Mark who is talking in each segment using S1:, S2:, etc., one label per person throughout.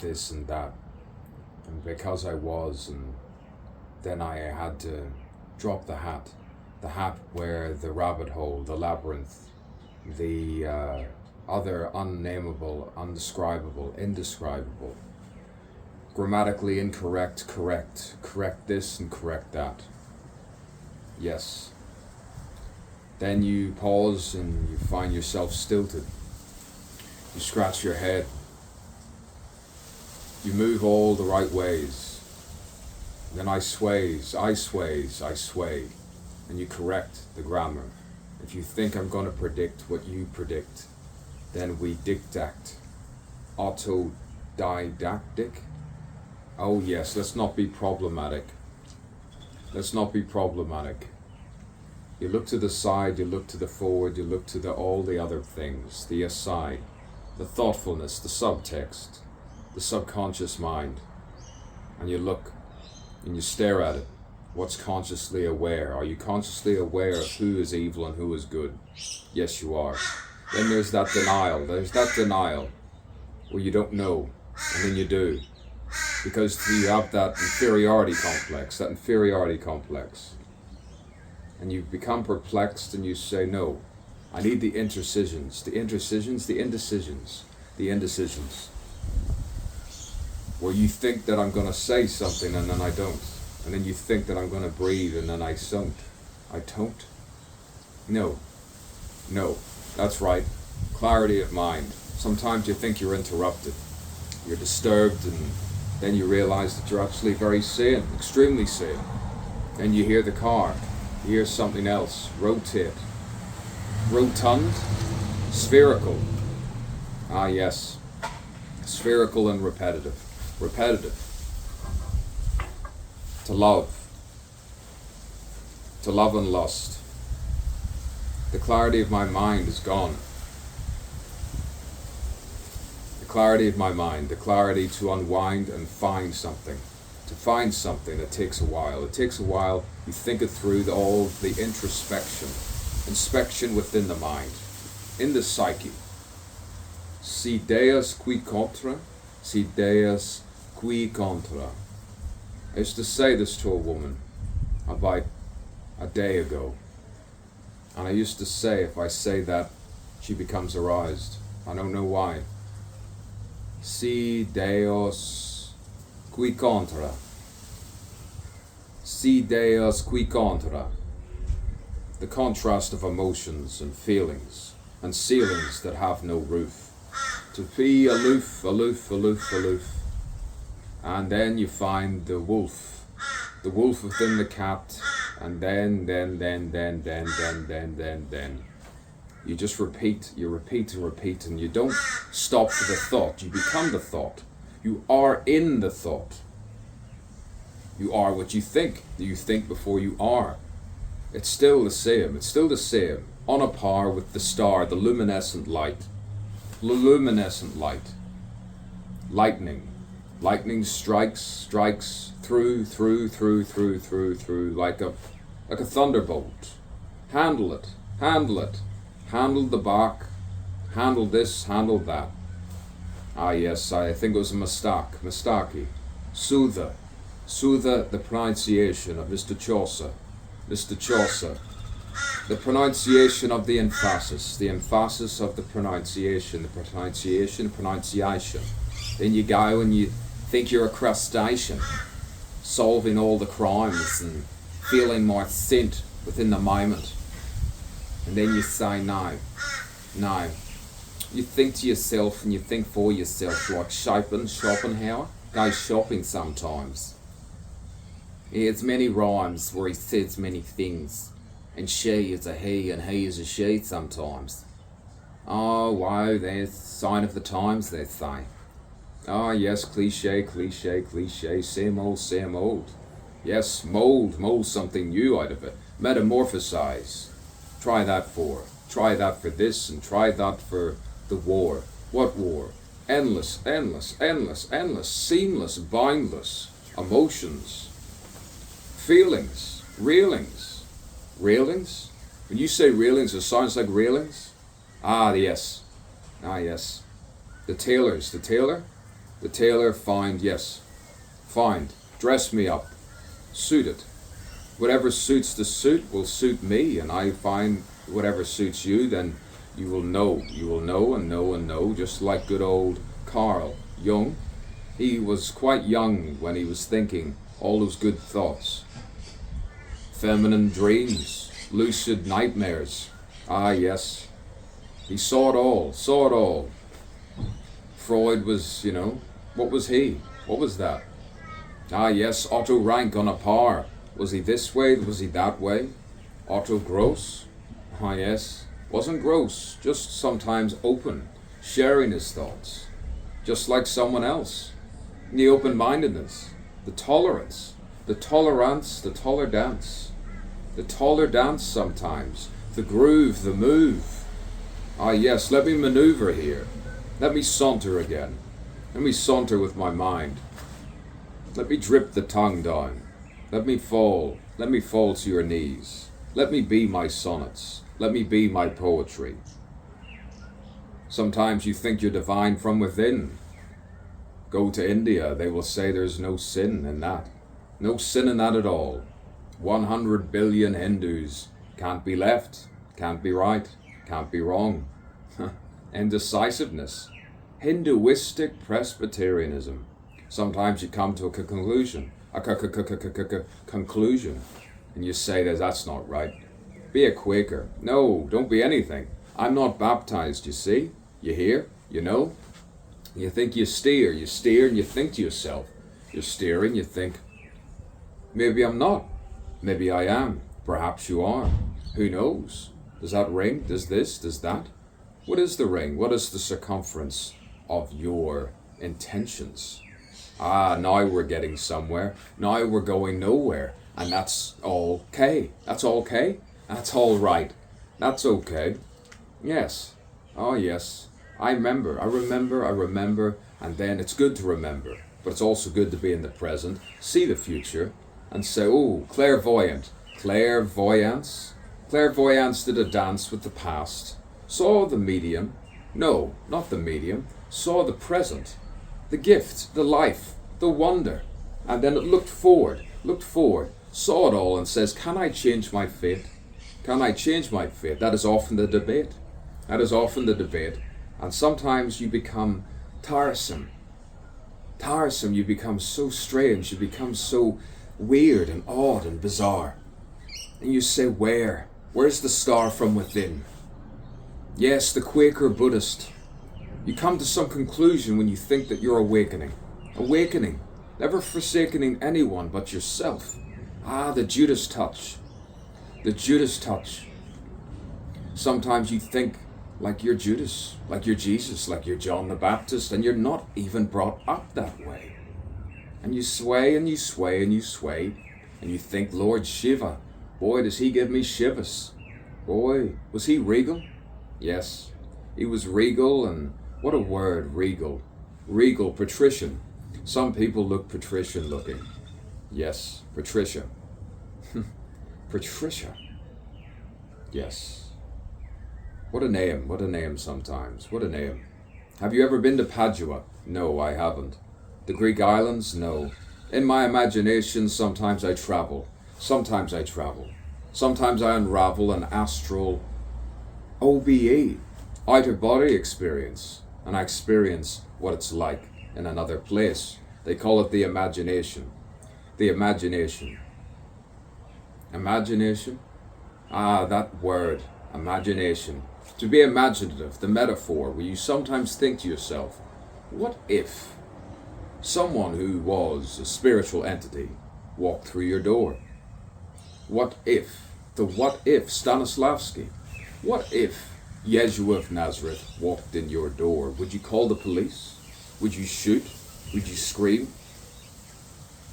S1: this and that, and because I was, and then I had to drop the hat where the rabbit hole, the labyrinth, the other unnameable, undescribable, indescribable, grammatically incorrect, correct this and correct that. Yes. Then you pause and you find yourself stilted. You scratch your head. You move all the right ways. Then I sway, and you correct the grammar. If you think I'm going to predict what you predict, then we dictate. Autodidactic? Oh yes, let's not be problematic. Let's not be problematic. You look to the side, you look to the forward, you look to all the other things, the aside, the thoughtfulness, the subtext, the subconscious mind, and you look and you stare at it. What's consciously aware? Are you consciously aware of who is evil and who is good? Yes, you are. Then there's that denial. There's that denial where you don't know, and then you do. Because you have that inferiority complex, And you become perplexed and you say, no, I need the indecisions, where you think that I'm going to say something and then I don't. And then you think that I'm going to breathe and then I don't. I don't? No, that's right. Clarity of mind. Sometimes you think you're interrupted. You're disturbed, and then you realize that you're actually very sane, extremely sane. And you hear the car. You hear something else. Rotate. Rotund? Spherical. Ah, yes. Spherical and repetitive. To love and lust. The clarity of my mind is gone. The clarity of my mind, the clarity to unwind and find something. To find something, it takes a while. You think it through, all the inspection within the mind, in the psyche. Si Deus qui contra. I used to say this to a woman about a day ago. And I used to say, if I say that, she becomes aroused. I don't know why. Si Deus qui contra. Si Deus qui contra. The contrast of emotions and feelings and ceilings that have no roof. To be aloof. And then you find the wolf within the cat, and then. You just repeat, and you don't stop for the thought. You become the thought. You are in the thought. You are what you think. You think before you are. It's still the same. On a par with the star, the luminescent light. Lightning strikes through like a thunderbolt. Handle it. Handle the back. Handle this, handle that. Ah yes, I think it was a mistake. Soothe, the pronunciation of Mr. Chaucer. The pronunciation of the emphasis of the pronunciation. Then you go and you think you're a crustacean, solving all the crimes and feeling my scent within the moment. And then you say no. You think to yourself and you think for yourself, like Schopenhauer goes shopping sometimes. He has many rhymes where he says many things. And she is a he and he is a she sometimes. Oh wow, there's sign of the times, they say. Ah yes, cliche, same old. Yes, mold something new out of it. Metamorphosize. Try that for this, and try that for the war. What war? Endless, seamless, boundless emotions, feelings, railings. When you say railings, it sounds like railings. Ah yes. The tailor. The tailor find, yes, find, dress me up, suit it. Whatever suits the suit will suit me, and I find whatever suits you, then you will know and know and know, just like good old Carl Jung. He was quite young when he was thinking all those good thoughts. Feminine dreams, lucid nightmares. Ah, yes. He saw it all, saw it all. Freud was, what was he? What was that? Ah, yes, Otto Rank on a par. Was he this way? Was he that way? Otto Gross? Ah, yes. Wasn't gross, just sometimes open, sharing his thoughts. Just like someone else. The open-mindedness, the tolerance, the tolerance, the tolerance. The tolerance sometimes, the groove, the move. Ah, yes, let me maneuver here. Let me saunter again. Let me saunter with my mind. Let me drip the tongue down. Let me fall to your knees. Let me be my sonnets. Let me be my poetry. Sometimes you think you're divine from within. Go to India, they will say there's no sin in that. No sin in that at all. 100 billion Hindus. Can't be left, can't be right, can't be wrong. Indecisiveness. Hinduistic Presbyterianism. Sometimes you come to a conclusion, conclusion, and you say that that's not right. Be a Quaker. No, don't be anything. I'm not baptized, you see? You hear? You know? You think you steer and you think to yourself. You're steering, you think, maybe I'm not. Maybe I am. Perhaps you are. Who knows? Does that ring? Does this? Does that? What is the ring? What is the circumference of your intentions? Ah, now we're getting somewhere. Now we're going nowhere. And that's okay. That's okay. That's all right. That's okay. Yes. Oh, yes. I remember. And then it's good to remember. But it's also good to be in the present, see the future, and say, oh, clairvoyant. Clairvoyance. Clairvoyance did a dance with the past. Saw the medium. No, not the medium. Saw the present. The gift, the life, the wonder. And then it looked forward, saw it all and says, can I change my fate? Can I change my fate? That is often the debate. And sometimes you become tiresome. You become so strange. You become so weird and odd and bizarre. And you say, where's the star from within? Yes, the Quaker Buddhist. You come to some conclusion when you think that you're awakening. Never forsaking anyone but yourself. Ah, the Judas touch. Sometimes you think like you're Judas, like you're Jesus, like you're John the Baptist, and you're not even brought up that way. And you sway, and you think, Lord Shiva, boy, does he give me shivers. Boy, was he regal? Yes, he was regal, and what a word, regal. Regal, patrician. Some people look patrician looking. Yes, Patricia. Patricia. Yes. What a name sometimes. What a name. Have you ever been to Padua? No, I haven't. The Greek islands? No. In my imagination, sometimes I travel. Sometimes I unravel an astral OBE, out-of-body experience, and I experience what it's like in another place. They call it the imagination. The imagination. Imagination? Ah, that word, imagination. To be imaginative, the metaphor, where you sometimes think to yourself, what if someone who was a spiritual entity walked through your door? What if Stanislavski? What if Yeshua of Nazareth walked in your door? Would you call the police? Would you shoot? Would you scream?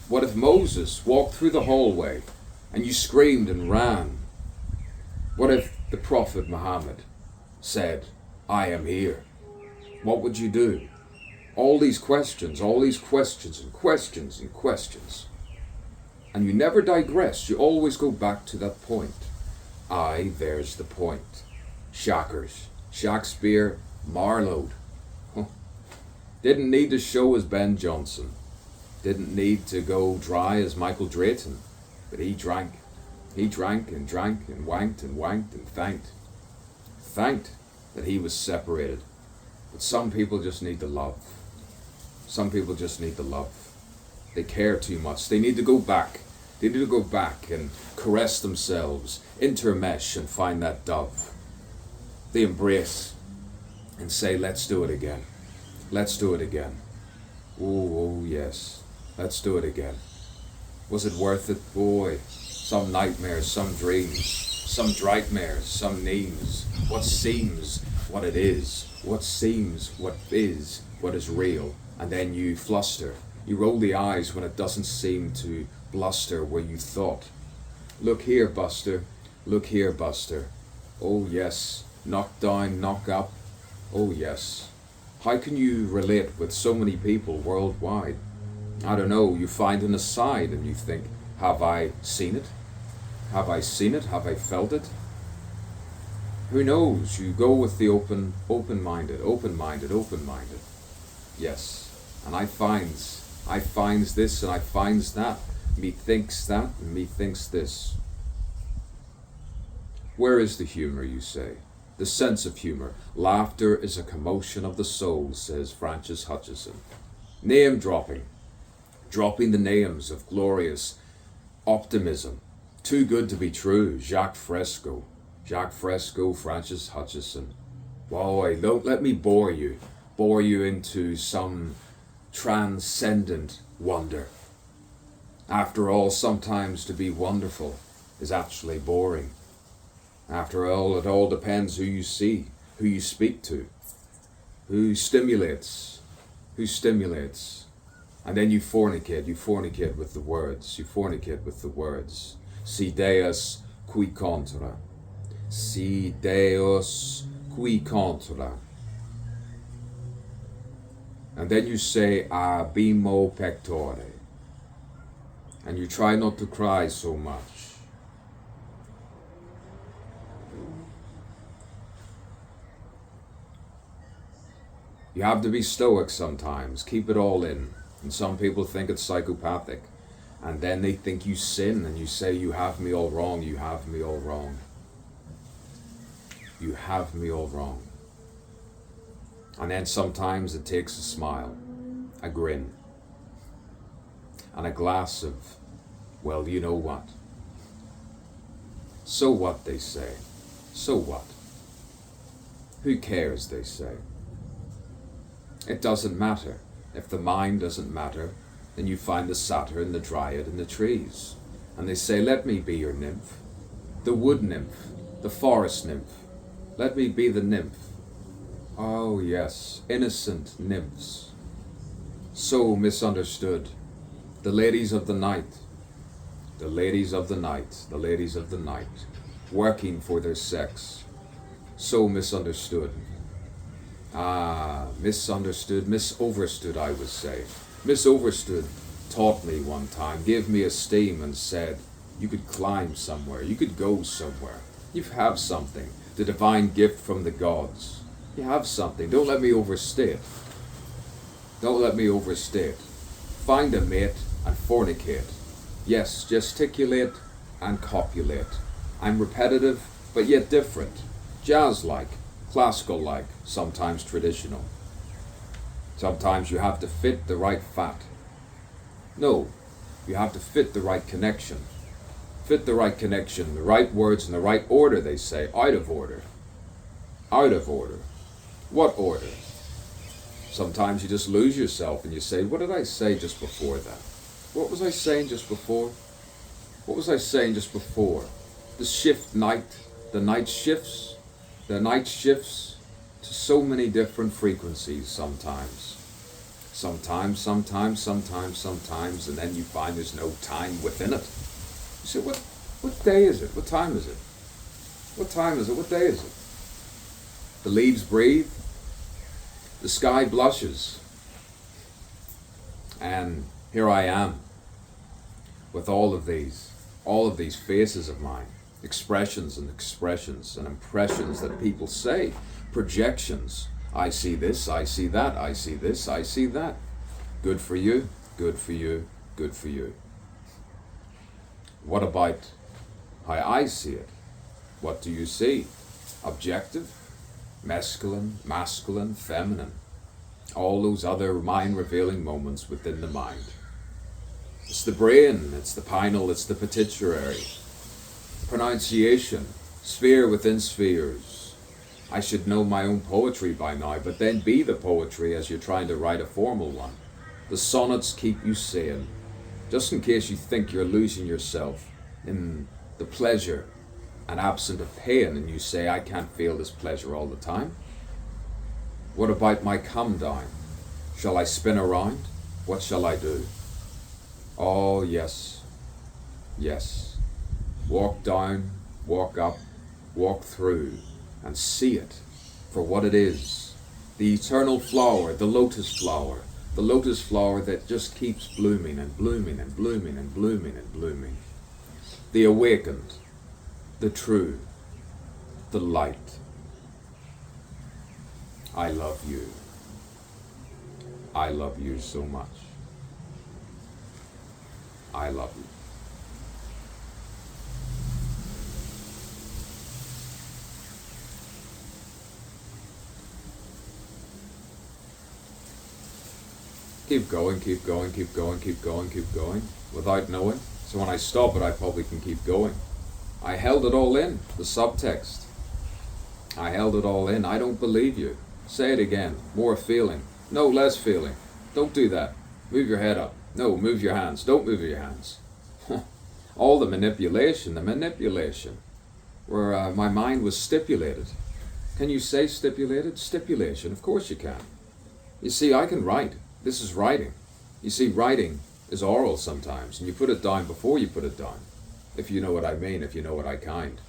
S1: What if Moses walked through the hallway and you screamed and ran? What if the Prophet Muhammad said, I am here? What would you do? All these questions and questions. And you never digress, you always go back to that point. There's the point. Shakers, Shakespeare, Marlowe. Didn't need to show as Ben Jonson. Didn't need to go dry as Michael Drayton. But he drank. He drank and wanked and wanked and thanked. Thanked that he was separated. But some people just need to love. Some people just need to love. They care too much. They need to go back. They need to go back and caress themselves, intermesh and find that dove. They embrace and say, let's do it again. Let's do it again. Oh, yes. Let's do it again. Was it worth it? Boy, some nightmares, some dreams, some nightmares, some names. What seems what it is. What seems what is real. And then you fluster. You roll the eyes when it doesn't seem to bluster where you thought. Look here, Buster. Look here, Buster. Oh, yes. Knock down, knock up. Oh, yes. How can you relate with so many people worldwide? I don't know, you find an aside and you think, have I seen it? Have I seen it? Have I felt it? Who knows? You go with the open-minded. Yes. And I finds this and I finds that. Methinks that and methinks this. Where is the humor, you say? The sense of humor. Laughter is a commotion of the soul, says Francis Hutcheson. Name dropping. Dropping the names of glorious optimism. Too good to be true. Jacques Fresco, Francis Hutcheson. Boy, don't let me bore you into some transcendent wonder. After all, sometimes to be wonderful is actually boring. After all, it all depends who you see, who you speak to, who stimulates. And then you fornicate with the words. Si Deus qui contra. Si Deus qui contra. And then you say, abimo pectore. And you try not to cry so much. You have to be stoic sometimes, keep it all in. And some people think it's psychopathic. And then they think you sin and you say, you have me all wrong, you have me all wrong. You have me all wrong. And then sometimes it takes a smile, a grin, and a glass of, well, you know what. So what, they say. So what? Who cares, they say. It doesn't matter. If the mind doesn't matter, then you find the satyr and the dryad in the trees. And they say, let me be your nymph. The wood nymph, the forest nymph. Let me be the nymph. Oh yes, innocent nymphs. So misunderstood. The ladies of the night. The ladies of the night. The ladies of the night. Working for their sex. So misunderstood. Misunderstood, misoverstood, I would say. Misoverstood taught me one time, gave me esteem and said, you could climb somewhere, you could go somewhere. You have something, the divine gift from the gods. You have something, don't let me overstay it. Don't let me overstay it. Find a mate and fornicate. Yes, gesticulate and copulate. I'm repetitive, but yet different. Jazz-like. Classical-like, sometimes traditional. Sometimes you have to fit the right fat. No, you have to fit the right connection. Fit the right connection, the right words in the right order, they say. Out of order. Out of order. What order? Sometimes you just lose yourself and you say, what did I say just before that? What was I saying just before? What was I saying just before? The shift night, the night shifts. The night shifts to so many different frequencies sometimes. Sometimes, and then you find there's no time within it. You say, what day is it? What time is it? What time is it? What day is it? The leaves breathe. The sky blushes. And here I am with all of these faces of mine. Expressions and impressions that people say, projections I see this, I see that, I see this, I see that. Good for you, good for you, good for you. What about how I see it? What do you see? Objective, masculine, feminine. All those other mind-revealing moments within the mind. It's the brain, it's the pineal, it's the pituitary. Pronunciation, sphere within spheres. I should know my own poetry by now, but then be the poetry as you're trying to write a formal one. The sonnets keep you sane, just in case you think you're losing yourself in the pleasure and absent of pain, and you say, I can't feel this pleasure all the time. What about my come down? Shall I spin around? What shall I do? Oh, yes, yes. Walk down, walk up, walk through, and see it for what it is. The eternal flower, the lotus flower that just keeps blooming and blooming and blooming and blooming and blooming. The awakened, the true, the light. I love you. I love you so much. I love you. Keep going, keep going, keep going, keep going, keep going, without knowing. So when I stop it, I probably can keep going. I held it all in, the subtext. I held it all in. I don't believe you. Say it again. More feeling. No, less feeling. Don't do that. Move your head up. No, move your hands. Don't move your hands. All the manipulation, where my mind was stipulated. Can you say stipulated? Stipulation, of course you can. You see, I can write. This is writing. You see, writing is oral sometimes, and you put it down before you put it down. If you know what I mean, if you know what I kind.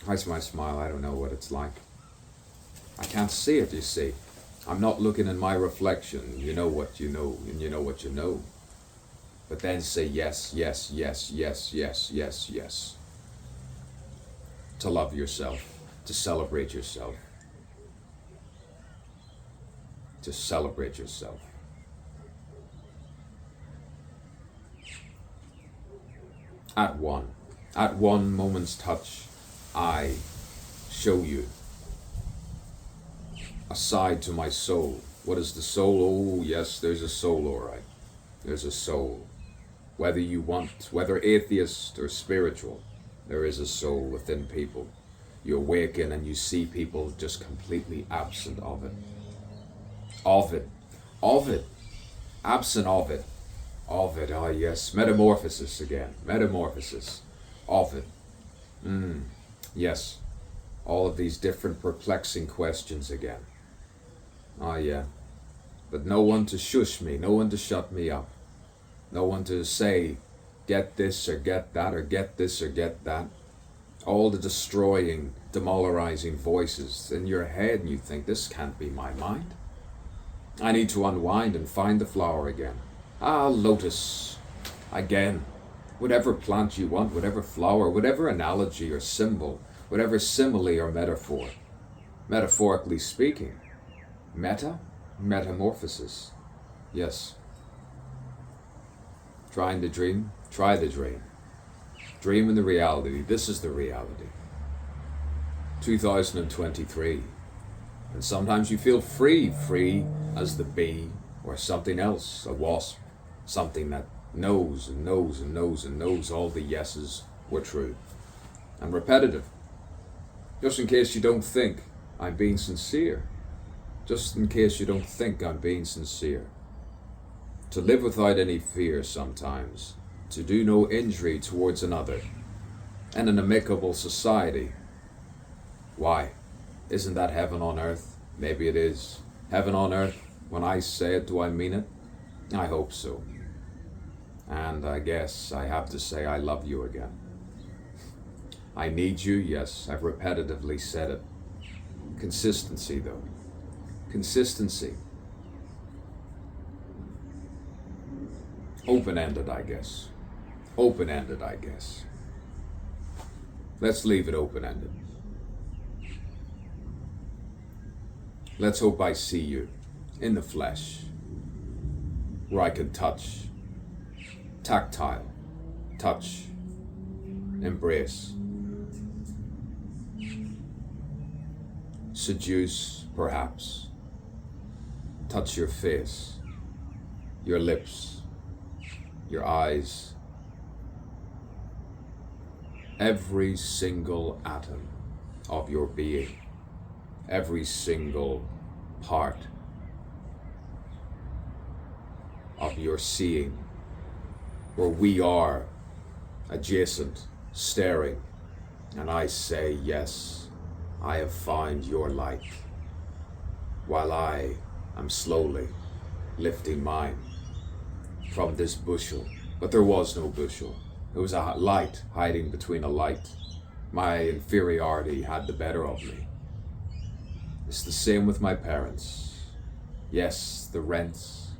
S1: How's my smile? I don't know what it's like. I can't see it, you see. I'm not looking in my reflection. You know what you know, and you know what you know. But then say yes, yes, yes, yes, yes, yes, yes. To love yourself, to celebrate yourself. To celebrate yourself. At one moment's touch, I show you a side to my soul. What is the soul? Oh, yes, there's a soul, all right. There's a soul. Whether you want, whether atheist or spiritual, there is a soul within people. You awaken and you see people just completely absent of it. Of it, absent of it, ah yes, metamorphosis again, metamorphosis, of it, yes, all of these different perplexing questions again, ah yeah, but no one to shush me, no one to shut me up, no one to say, get this or get that or get this or get that, all the destroying, demoralizing voices in your head, and you think, this can't be my mind. I need to unwind and find the flower again. Ah, lotus. Again. Whatever plant you want, whatever flower, whatever analogy or symbol, whatever simile or metaphor. Metaphorically speaking. Metamorphosis. Yes. Trying to dream? Try the dream. Dream in the reality. This is the reality. 2023. And sometimes you feel free as the bee or something else, a wasp, something that knows and knows and knows and knows all the yeses were true. And repetitive. Just in case you don't think I'm being sincere. Just in case you don't think I'm being sincere. To live without any fear sometimes. To do no injury towards another. And an amicable society. Why? Isn't that heaven on earth? Maybe it is. Heaven on earth. When I say it, do I mean it? I hope so. And I guess I have to say I love you again. I need you, yes, I've repetitively said it. Consistency, though. Consistency. Open-ended, I guess. Open-ended, I guess. Let's leave it open-ended. Let's hope I see you in the flesh, where I can touch, tactile, touch, embrace, seduce perhaps, touch your face, your lips, your eyes, every single atom of your being, every single part of your seeing, where we are adjacent, staring, and I say, yes, I have found your light, while I am slowly lifting mine from this bushel. But there was no bushel. It was a light hiding between a light. My inferiority had the better of me. It's the same with my parents. Yes, the rents,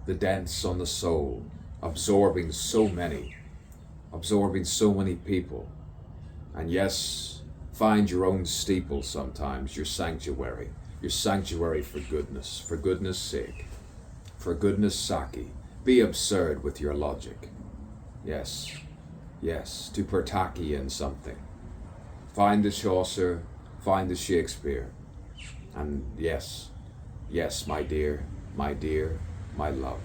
S1: the dents on the soul, absorbing so many people. And yes, find your own steeple sometimes, your sanctuary for goodness sake, for goodness sake. Be absurd with your logic. Yes, to pertaki in something. Find the Chaucer, find the Shakespeare. And yes, my dear, my love.